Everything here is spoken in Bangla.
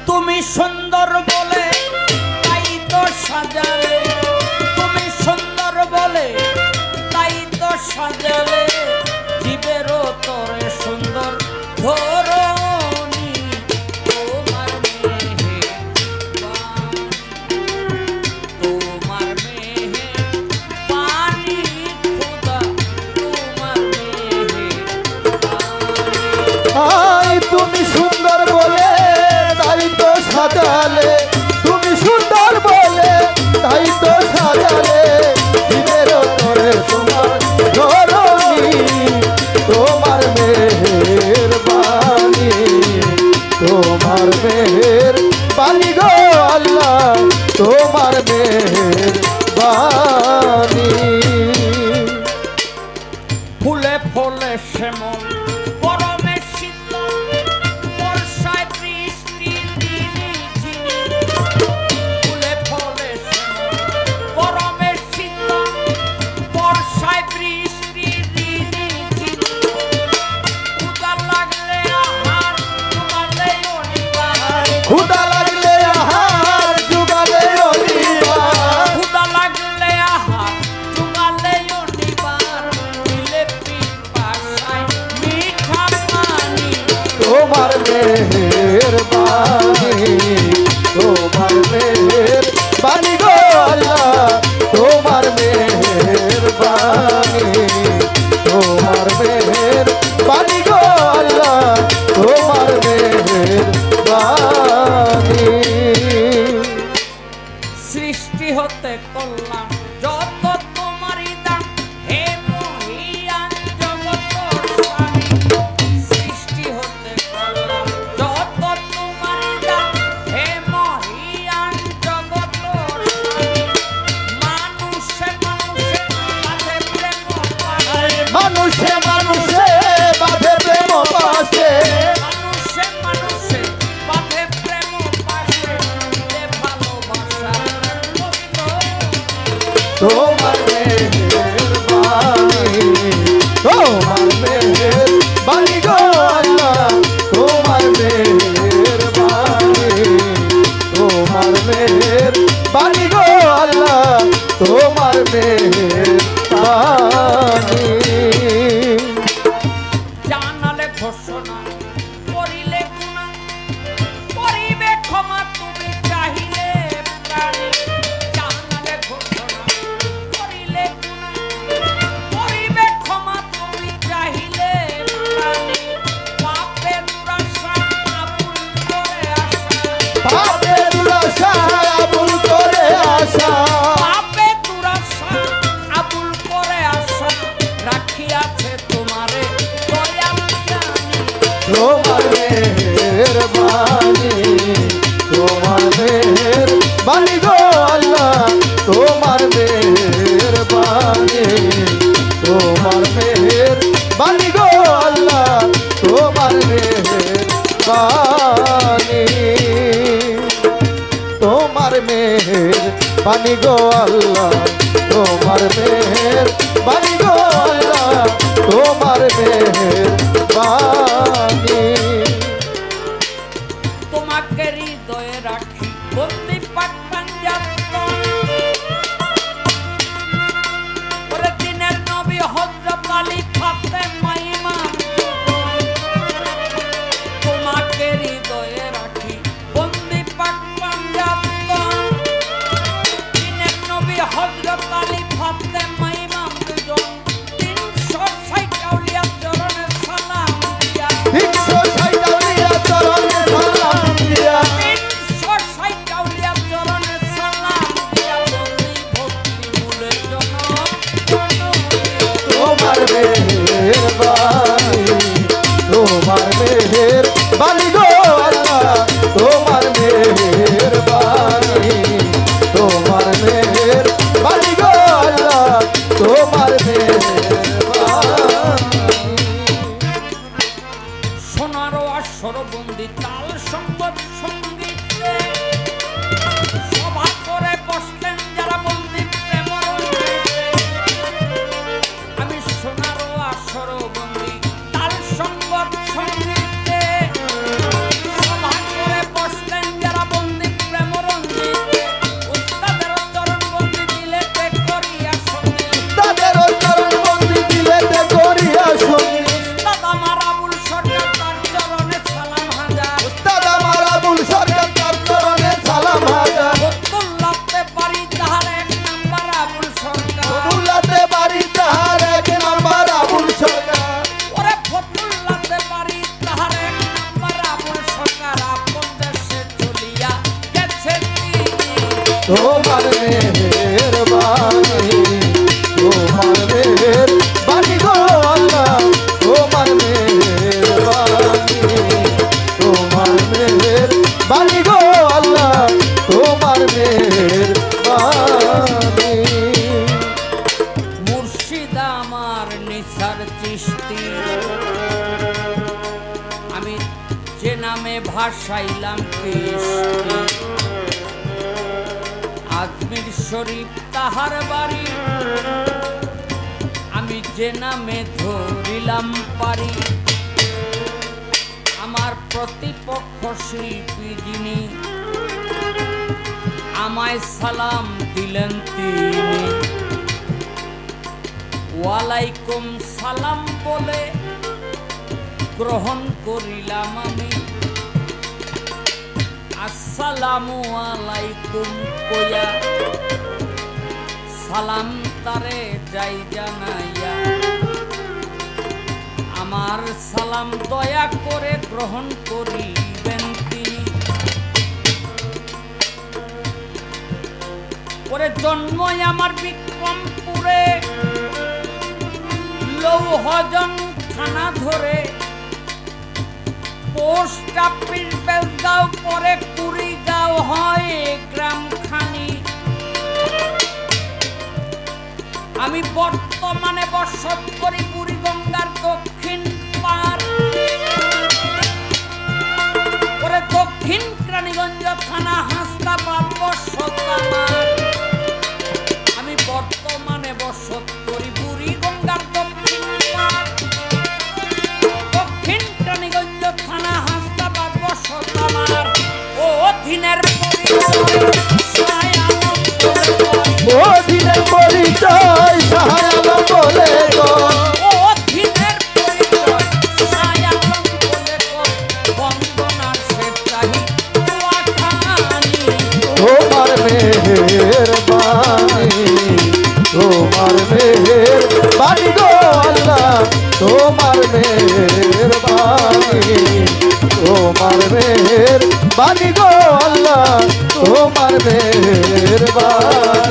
তুমি সুন্দর বলে তাই তো সাজালে, তুমি সুন্দর বলে তাই তো সাজালে, জীবেরও তোরে সুন্দর ধরণী তোমার মেহে তোমার মেহে পানি খোদা তোমার মেহে আই তুমি সুন্দর বলে তাই তো সাজালে, তুমি সুন্দর বলে তাই তো সাজালে, জীবের তোরে তোমার ধরণী তোমার মেহের বাণী, তোমার মেহের বাণী গো আল্লাহ, তোমার মেহের বাণী। ফুলে ফলে শ্যামল গরমে শীতল বর্ষায় বৃষ্টি দিনে ঝিনি, ফুলে ফলে শ্যামল গরমে শীতল বর্ষায় বৃষ্টি দিনে ঝিনি, ক্ষুধা লাগলে আহার জোগালে অনিবার, ক্ষুধা লাগলে আহার জোগালে অনিবার, ক্ষুধা লাগলে আহার জোগালে অনিবার, দিলে পিপাসায় মিঠা পানি তোমার মেহের বাণী, তোমার মেহের বাণী গো আল্লাহ, তোমার মেহের বাণী, তোমার মেহের বাণী গো আল্লাহ, তোমার মেহের বাণী। সৃষ্টি হতে করলাম যত তোমারই দান, হে মহিয়ান জগত স্বামী, সৃষ্টি হতে করলাম যত তোমারই দান, হে মহিয়ান জগত স্বামী, মানুষে মানুষে বাঁধে প্রেম পাশে, মানুষে মানুষে বাঁধে প্রেম পাশে, মানুষে মানুষে বাঁধে প্রেম পাশে, দিলে ভালোবাসা কবির তোমার মেহের বাণী, তোমার মেহের বাণী গো আল্লাহ, তোমার মেহের বাণী, তোমার মেহের বাণী গো আল্লাহ, তোমার মেহের বাণী। জানালে ঘোষণা করিলে গুণা, করিবে ক্ষমা তুমি চাহিলে প্রাণী, জানালে ঘোষণা করিলে গুণা, করিবে ক্ষমা তুমি চাহিলে প্রাণী, পাপে দুরাশা আবুল করে আশা, পাপে দুরাশা আবুল করে আশা, পাপে দুরাশা আবুল করে আশা, রাখিয়াছে তোমারে দয়াল জানি, তোমার মেহের বাণী, তোমার মেহের বাণী গো আল্লাহ, তোমার মেহের বাণী, তোমার মেহের বাণী গো আল্লাহ, তোমার মেহের বাণী, তোমার মেহের বাণী গো আল্লাহ, তোমার মেহের বাণী গো আল্লাহ, তোমার মেহের বাণী। তোমাকে হৃদয়ে রাখি বন্দি পাক পাঞ্জাতন, ওরে দিনের নবী হযরত আলী ফাতেমা ইমাম, তোমাকে হৃদয়ে রাখি বন্দি পাক পাঞ্জাতন, দিনের নবী হযরত আলী ফাতেমা ইমাম দুজন, 360 আউলিয়া চরণে সালাম দিয়া, 360 আউলিয়া চরণে সালাম দিয়া, 360 আউলিয়া তোমার মেহেরবানি তোমার মেহেরবানি গো আল্লাহ তোমার মেহেরবানি তোমার মেহেরবানি গো আল্লাহ তোমার মেহেরবানি মুর্শিদ আমার নিসার চিশতি আমি যে নামে ভাসাইলাম কৃষ্টি আজমির শরীফ তাহার বাড়ি আমি যে নামে ধরিলাম পারি আমার প্রতিপক্ষ শিল্পী যিনি আমায় সালাম দিলেন তিনি ওয়ালাইকুম সালাম বলে গ্রহণ করিলাম আমি আসসালামু আলাইকুম কইয়া সালাম তারে যাই জানাইয়া আমার সালাম দয়া করে গ্রহণ করিবেন তিনি ওরে জন্মই আমার বিক্রমপুরে লৌহজন থানা ধরে পোস্ট অফিস বেলগাঁও পরে কুড়িগাঁও হয় গ্রামখানি আমি বর্তমানে বসত করি বুড়িগঙ্গার দক্ষিণ পার পরে দক্ষিণ কেরানীগঞ্জ থানা হাসনাবাদ বসত আমার আমি বর্তমানে বসত করি বুড়িগঙ্গার দক্ষিণ পার দক্ষিণ কেরানীগঞ্জ থানা হাসনাবাদ বসত আমার ও দিনের পরিচয় সাহায় আলম বলে গো ও দিনের পরিচয় সাহায় আলম বলে গো বন্দনার শেষ চাহি নোয়াখালী তোমার মেহেরবানি তোমার মেহেরবানি গো আল্লাহ তোমার মেহেরবানি তোমার মেহেরবানি গো আল্লাহ তোমার মেহেরবানি